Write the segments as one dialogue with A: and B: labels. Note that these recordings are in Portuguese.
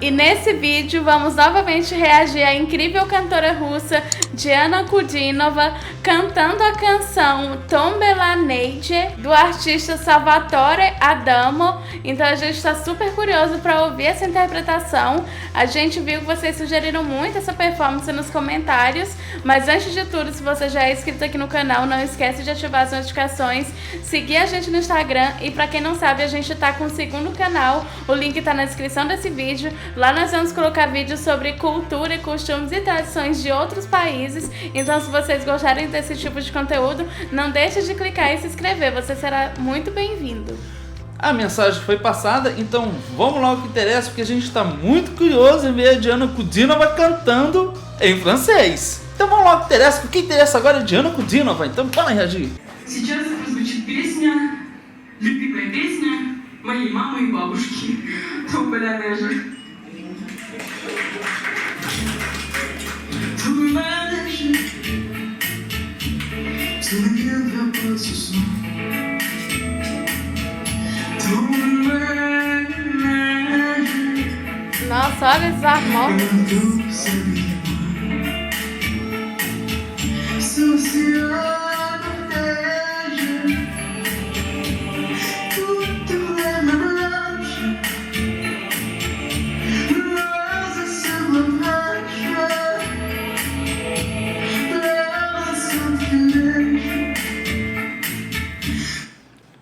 A: E nesse vídeo vamos novamente reagir à incrível cantora russa Diana Kudinova cantando a canção Tombela Neige do artista Salvatore Adamo. Então a gente está super curioso para ouvir essa interpretação. A gente viu que vocês sugeriram muito essa performance nos comentários, mas antes de tudo, se você já é inscrito aqui no canal, não esquece de ativar as notificações, seguir a gente no Instagram e para quem não sabe, a gente tá com o segundo canal, o link tá na descrição desse vídeo. Lá nós vamos colocar vídeos sobre cultura, costumes e tradições de outros países. Então se vocês gostarem desse tipo de conteúdo, não deixe de clicar e se inscrever, você será muito bem-vindo.
B: A mensagem foi passada, então vamos lá ao que interessa, porque a gente está muito curioso em ver a Diana Kudinova cantando em francês. Então vamos lá ao que interessa, o que interessa agora é Diana Kudinova, então bora reagir.
C: Сейчас прозвучит песня, любимая песня моей мамы и бабушки «Тополя Нежа». Тополя Нежа, целые вопросы снова.
A: Nossa, olha esses harmônicos.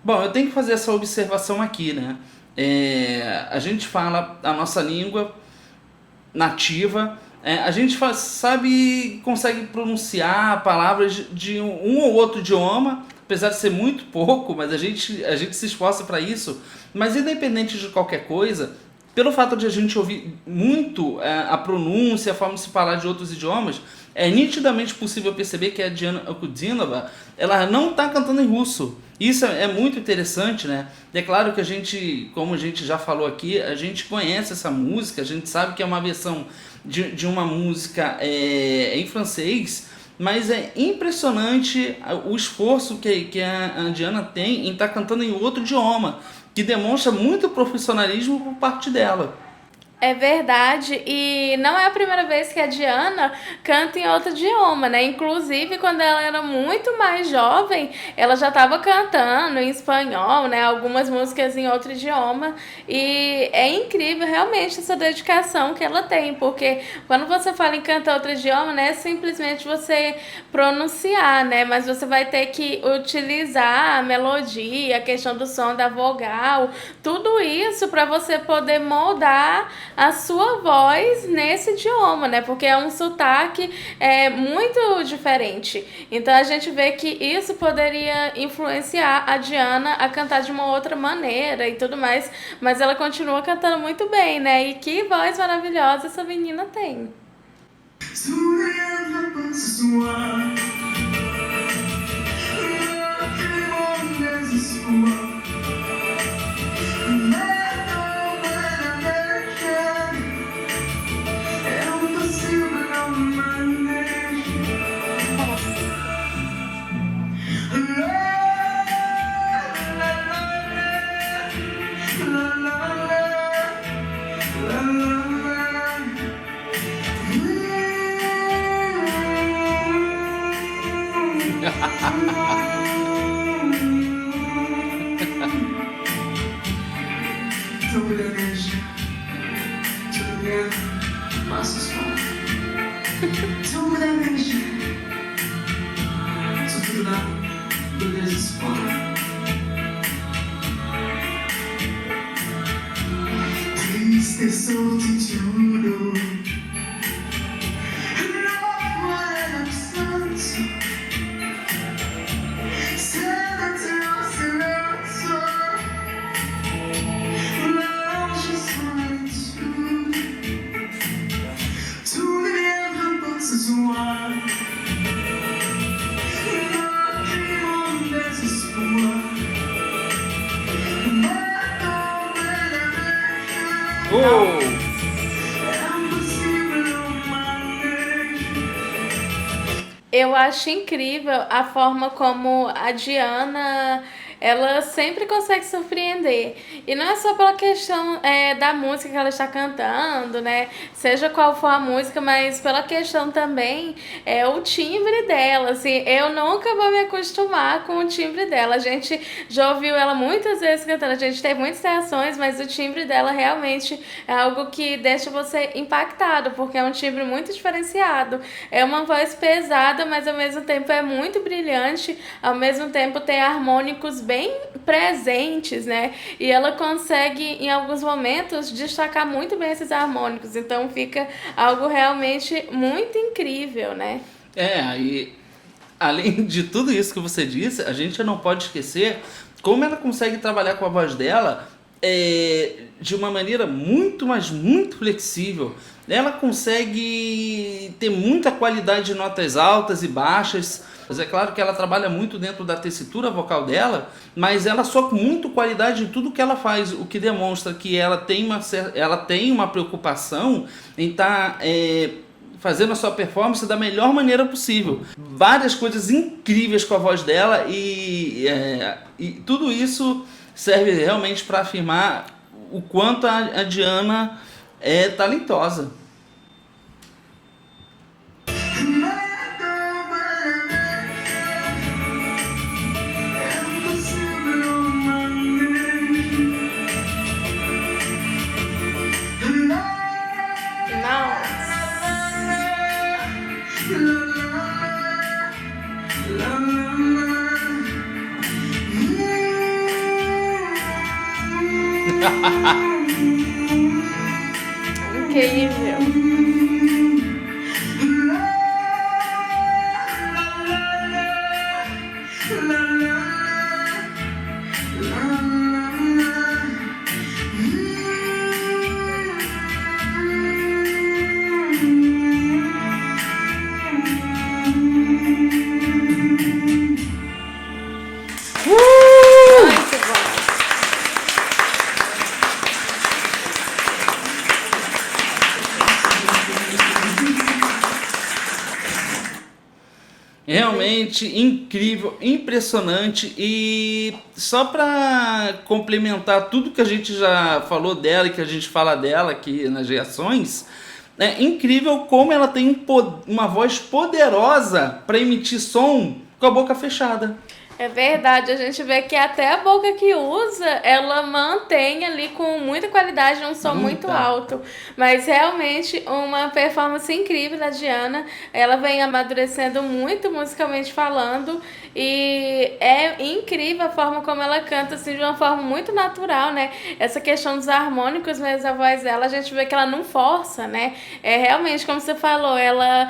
B: Bom, eu tenho que fazer essa observação aqui, né? A gente fala a nossa língua nativa, a gente sabe, consegue pronunciar palavras de um ou outro idioma, apesar de ser muito pouco, mas a gente se esforça para isso. Mas independente de qualquer coisa, pelo fato de a gente ouvir muito a pronúncia, a forma de se falar de outros idiomas, é nitidamente possível perceber que a Diana Kudinova, ela não está cantando em russo. Isso é muito interessante, né? É claro que a gente, como a gente já falou aqui, a gente conhece essa música, a gente sabe que é uma versão de uma música em francês, mas é impressionante o esforço que a Diana tem em estar cantando em outro idioma, que demonstra muito profissionalismo por parte dela.
A: É verdade, e não é a primeira vez que a Diana canta em outro idioma, né? Inclusive, quando ela era muito mais jovem, ela já estava cantando em espanhol, né? Algumas músicas em outro idioma, e é incrível realmente essa dedicação que ela tem, porque quando você fala em cantar outro idioma, não é simplesmente você pronunciar, né? Mas você vai ter que utilizar a melodia, a questão do som da vogal, tudo isso para você poder moldar a sua voz nesse idioma, né? Porque é um sotaque muito diferente. Então a gente vê que isso poderia influenciar a Diana a cantar de uma outra maneira e tudo mais, mas ela continua cantando muito bem, né? E que voz maravilhosa essa menina tem.
C: Triste solitude,
A: Eu acho incrível a forma como a Diana ela sempre consegue surpreender. E não é só pela questão da música que ela está cantando, né? Seja qual for a música, mas pela questão também o timbre dela. Assim, eu nunca vou me acostumar com o timbre dela. A gente já ouviu ela muitas vezes cantando, a gente teve muitas reações, mas o timbre dela realmente é algo que deixa você impactado, porque é um timbre muito diferenciado. É uma voz pesada, mas ao mesmo tempo é muito brilhante, ao mesmo tempo tem harmônicos bem presentes, né? E ela consegue, em alguns momentos, destacar muito bem esses harmônicos, então fica algo realmente muito incrível, né?
B: E além de tudo isso que você disse, a gente não pode esquecer como ela consegue trabalhar com a voz dela de uma maneira muito, mas muito flexível. Ela consegue ter muita qualidade de notas altas e baixas, mas é claro que ela trabalha muito dentro da tessitura vocal dela, mas ela só com muita qualidade em tudo que ela faz, o que demonstra que ela tem uma preocupação em estar fazendo a sua performance da melhor maneira possível. Várias coisas incríveis com a voz dela e tudo isso serve realmente para afirmar o quanto a Diana é talentosa.
A: Incrível.
B: Realmente incrível, impressionante. E só para complementar tudo que a gente já falou dela e que a gente fala dela aqui nas reações, é incrível como ela tem uma voz poderosa para emitir som com a boca fechada.
A: É verdade, a gente vê que até a boca que usa, ela mantém ali com muita qualidade, um som muito alto. Mas realmente uma performance incrível da Diana, ela vem amadurecendo muito musicalmente falando e é incrível a forma como ela canta, assim, de uma forma muito natural, né? Essa questão dos harmônicos mesmo, a voz dela, a gente vê que ela não força, né? É realmente, como você falou, ela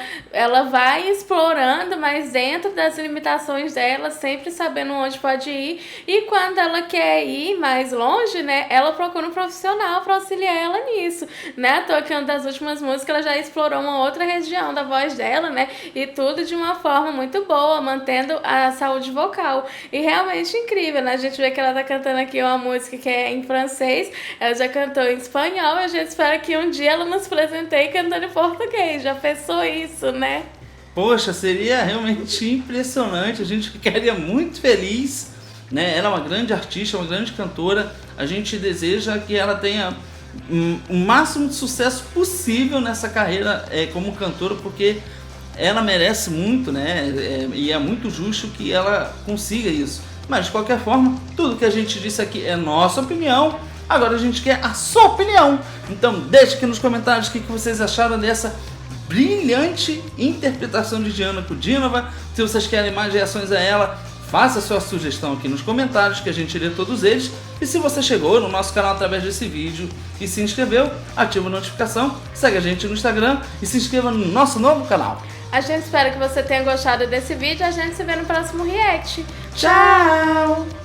A: vai explorando, mas dentro das limitações dela, sempre sabendo onde pode ir, e quando ela quer ir mais longe, né, ela procura um profissional para auxiliar ela nisso, né? À toa que uma das últimas músicas ela já explorou uma outra região da voz dela, né, e tudo de uma forma muito boa, mantendo a saúde vocal, e realmente incrível, né? A gente vê que ela tá cantando aqui uma música que é em francês, ela já cantou em espanhol, e a gente espera que um dia ela nos presenteie cantando em português. Já pensou isso, né?
B: Poxa, seria realmente impressionante, a gente ficaria muito feliz, né? Ela é uma grande artista, uma grande cantora, a gente deseja que ela tenha o máximo de sucesso possível nessa carreira como cantora, porque ela merece muito, né? E é muito justo que ela consiga isso. Mas de qualquer forma, tudo que a gente disse aqui é nossa opinião, agora a gente quer a sua opinião. Então deixe aqui nos comentários o que vocês acharam dessa brilhante interpretação de Diana Kudinova. Se vocês querem mais reações a ela, faça sua sugestão aqui nos comentários que a gente lê todos eles. E se você chegou no nosso canal através desse vídeo e se inscreveu, ativa a notificação, segue a gente no Instagram e se inscreva no nosso novo canal.
A: A gente espera que você tenha gostado desse vídeo, a gente se vê no próximo react.
B: Tchau!